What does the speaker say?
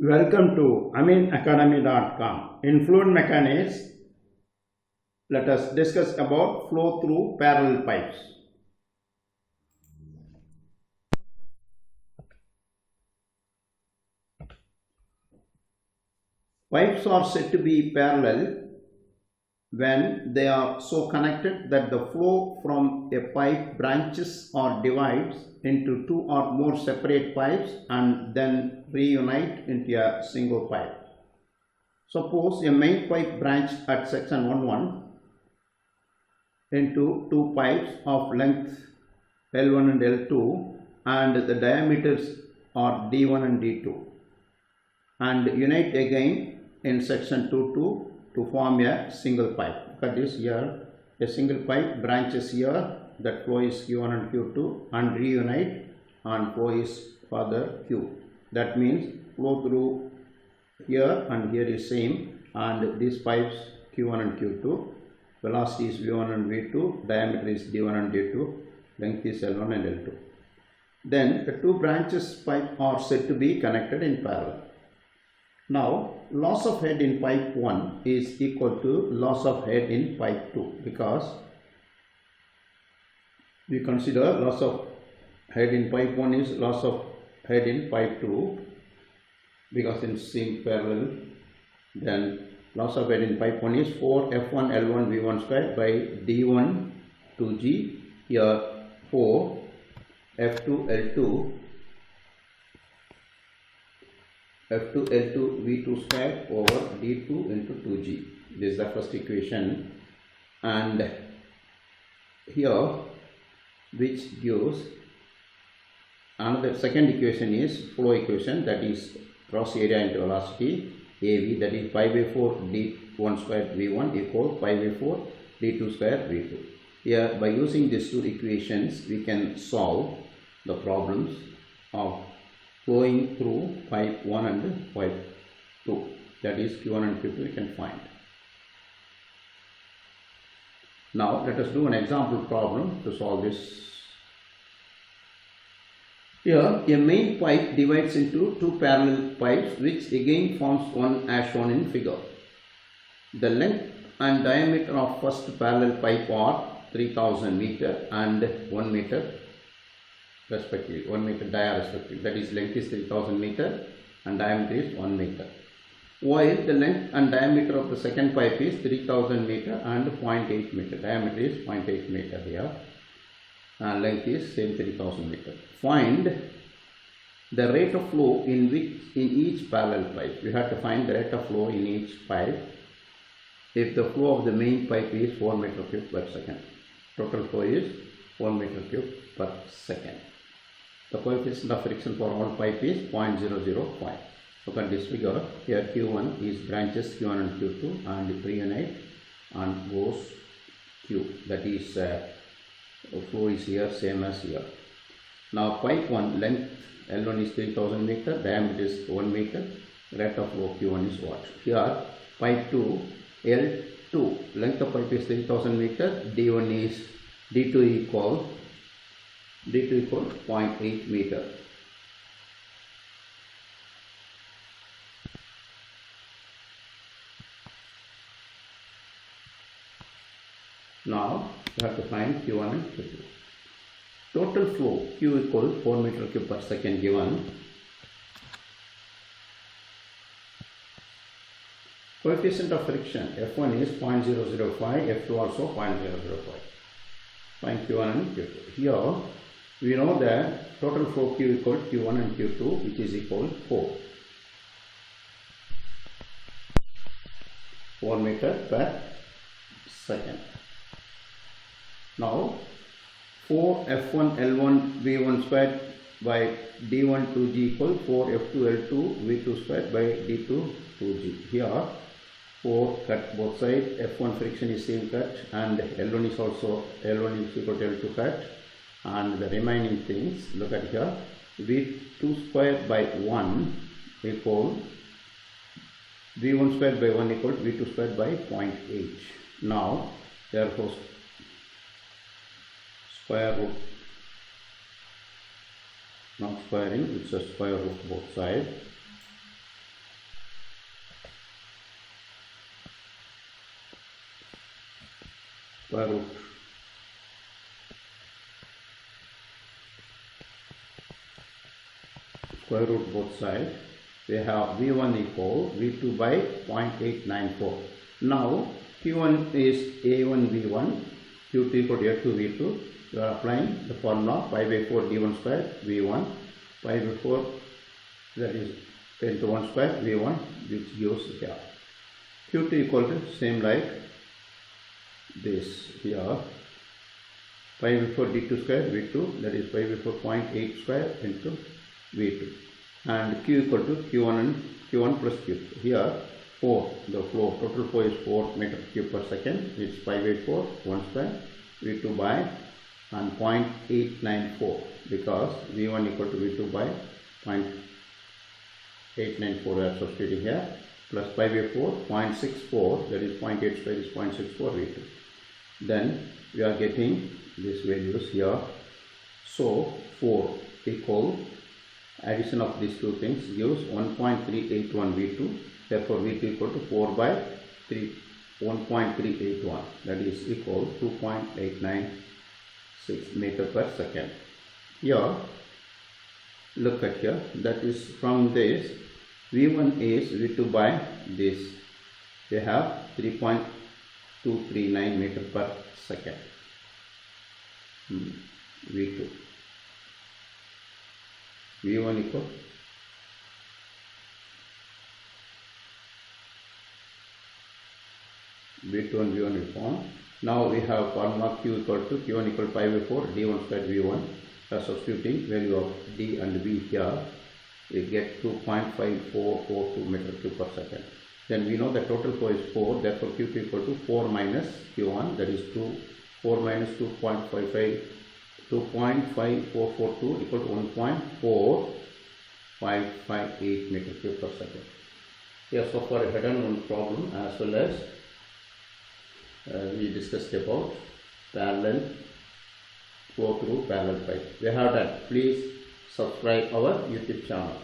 Welcome to aminacademy.com. In fluid mechanics, let us discuss about flow through parallel pipes. Pipes are said to be parallel when they are so connected that the flow from a pipe branches or divides into two or more separate pipes and then reunite into a single pipe. Suppose a main pipe branched at section 1-1 into two pipes of length L1 and L2 and the diameters are D1 and D2 and unite again in section 2 to form a single pipe. Look at this here, a single pipe branches here, that flow is Q1 and Q2 and reunite and flow is further Q. That means flow through here and here is same, and these pipes Q1 and Q2, velocity is V1 and V2, diameter is D1 and D2, length is L1 and L2. Then the two branches pipe are said to be connected in parallel. Now loss of head in pipe 1 is equal to loss of head in pipe 2, because we consider loss of head in pipe 1 is loss of head in pipe 2 because in same parallel. Then loss of head in pipe 1 is 4 F1 L1 V1 square by D1 2G, here 4 F2 L2 V2 square over D2 into 2G. This is the first equation, and here which gives another second equation is flow equation, that is cross area into velocity AV, that is pi by 4 D1 square V1 equal pi by 4 D2 square V2. Here by using these two equations we can solve the problems of flowing through pipe 1 and pipe 2, that is Q1 and Q2 we can find. Now let us do an example problem to solve this. Here a main pipe divides into two parallel pipes which again forms one as shown in figure. The length and diameter of first parallel pipe are 3000 meter and 1 meter respectively, 1 meter dia respectively, that is length is 3000 meter and diameter is 1 meter, while the length and diameter of the second pipe is 3000 meter and 0.8 meter, diameter is 0.8 meter here and length is same 3000 meter. Find the rate of flow in each parallel pipe. We have to find the rate of flow in each pipe if the flow of the main pipe is 4 meter cube per second. Total flow is 1 meter cube per second. The coefficient of friction for all pipe is 0.005. Look at this figure. Here Q1 is branches Q1 and Q2 and reunite and goes Q. That is flow is here same as here. Now pipe 1 length L1 is 3000 meter, diameter is 1 meter, rate of flow Q1 is what? Here pipe 2 L2 length of pipe is 3000 meter, D2 equal 0.8 meter. Now we have to find Q1 and Q2. Total flow Q equal 4 meter cube per second given. Coefficient of friction F1 is 0.005, F2 also 0.005. Find Q1 and Q2. Here we know that total flow Q equal Q1 and Q2, which is equal 4 meter per second. Now 4 F1 L1 V1 squared by D1 2G equal 4 F2 L2 V2 squared by D2 2G. Here 4 cut both sides, F1 friction is same cut and L1 is also L1 is equal to L2 cut, and the remaining things, look at here, V2 squared by 1 equal V1 squared by 1 equal V2 squared by 0.8. Now therefore square root, not squaring, it's a square root both sides. square root both sides. We have V1 equal V2 by 0.894. Now Q1 is A1 V1, Q2 equal to A2 V2. You are applying the formula pi by 4 D1 square V1, pi by 4, that is 10 to 1 square V1, which gives here. Q2 equal to same like this here, pi by 4 D2 square V2, that is pi by 4 0.8 square into V2, and Q equal to Q1 and Q1 plus Q2. Here 4, the flow, total flow is 4 meter cube per second, it's pi by 4 1 square V2 by and 0.894, because V1 equal to V2 by 0.894 we are substituting here, plus pi by 4 0.64, that is 0.8 square is 0.64 V2. Then we are getting these values here. So 4 equal, addition of these two things gives 1.381 V2. Therefore V2 equal to 4 by 1.381, that is equal to 2.896 meter per second. Here look at here, that is from this V1 is V2 by this, we have 3.239 meter per second. V2 V1 equal V2 and V1 we found. Now we have formula Q equal to Q1 equal to pi by 4 D1 square V1. Substituting value of D and V here, we get 2.5442 meter cube per second. Then we know the total flow is 4, therefore Q2 equal to 4 minus Q1, that is 4 minus 2.5442 equal to 1.4558 meter cube per second. Here so far I had done one problem, as well as we discussed about parallel flow through parallel pipe. We have done. Please subscribe our YouTube channel.